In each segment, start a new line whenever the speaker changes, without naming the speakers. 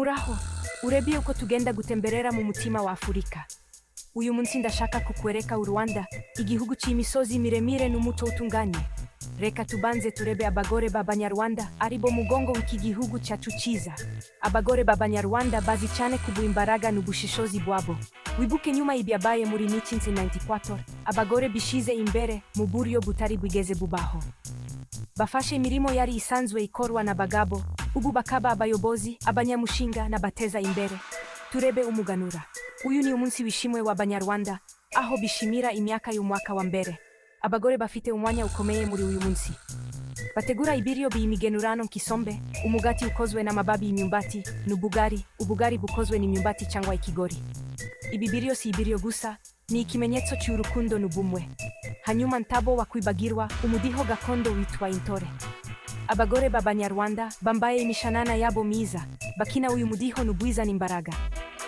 Muraho, urebye uko tugenda gutemberera mu mutima wa Afurika. Uyu munsi ndashaka kukwereka u Rwanda, igihugu c'imisozi miremire n'umuco utunganye. Reka tubanze turebe abagore b'Abanyarwanda aribo mugongo w'iki gihugu cyacu ciza. Abagore b'Abanyarwanda bazi cyane kuguha imbaraga n'ubushishozi bwabo. Wibuke nyuma y'ibyabaye muri 1994, abagore bishize imbere mu buryo butari bwigeze bubaho. Bafashe imirimo yari isanzwe ikorwa n'abagabo, ubu bakaba abayobozi, abanyamushinga n'abateza imbere. Turebe umuganura. Uyu ni umunsi wishimwe w'Abanyarwanda, aho bishimira imyaka y'umwaka wa mbere. Abagore bafite umwanya ukomeye muri uyu munsi. Bategura ibiryo by'imigenurano nk'isombe, umugati ukozwe n'amababi y'imyumbati, n'ubugari, ubugari bukozwe n'imyumbati cyangwa ikigori. Ibi biryo si ibiryo gusa, ni ikimenyetso cy'urukundo n'ubumwe. Hanyuma ntabo wakwibagirwa umudiho gakondo witwa intore. Abagore b'Abanyarwanda bambaye imishanana yabo myiza, bakina uyu mudiho n'ubwiza n'imbaraga.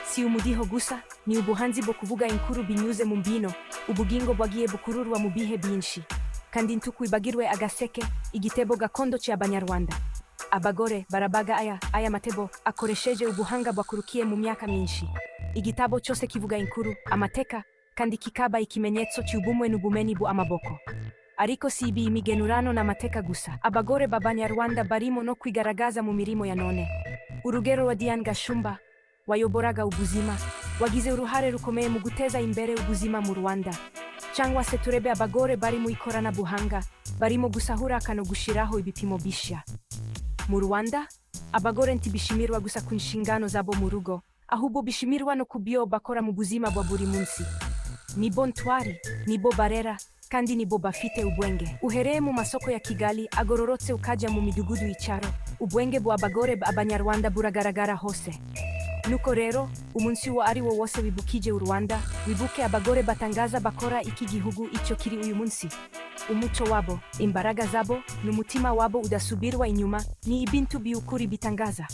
Si umudiho gusa, ni ubuhanzi bwo kuvuga inkuru binyuze mu mbyino, ubugingo bwagiye bukururwa mu bihe byinshi. Kandi ntukwibagirwe agaseke, igitebo gakondo cy'Abanyarwanda. Abagore barabaga aya matebo akoresheje ubuhanga bwakurukiye mu myaka myinshi. Igitabo cyose kivuga inkuru, amateka, kandi kikaba ikimenyetso cy'ubumwe n'ubumenyi bw'amaboko. Ariko si ibi imigenurano n'amateka gusa, abagore b'Abanyarwanda barimo no kwigaragaza mu mirimo ya none. Urugero wa Diane Gashumba, wayoboraga ubuzima, wagize uruhare rukomeye mu guteza imbere ubuzima mu Rwanda. Cyangwa se turebe abagore bari mu ikoranabuhanga, barimo gusahura no gushiraho ibipimo bishya. Mu Rwanda, abagore ntibishimirwa gusa ku nshingano zabo mu rugo, ahubwo bishimirwa no kubyo bakora mu buzima bwa buri munsi. Nibo ntwari, nibo barera, kandi nibo bafite ubwenge. Uhereye mu masoko ya Kigali agororotse ukajya mu midugudu y'icyaro, ubwenge bw'abagore b'Abanyarwanda buragaragara hose. Nuko rero, umunsi wo ari wo wose wibukije u Rwanda, wibuke abagore batangaza bakora iki gihugu icyo kiri uyu munsi. Umuco wabo, imbaraga zabo, n'umutima wabo udasubirwa inyuma, ni ibintu by'ukuri bitangaza.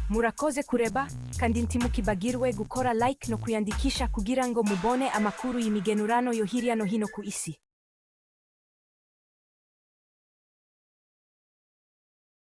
Murakoze kureba, kandi ntimukibagirwe gukora like no kuyandikisha kugira ngo mubone amakuru y'imigenurano yo hirya no hino ku isi.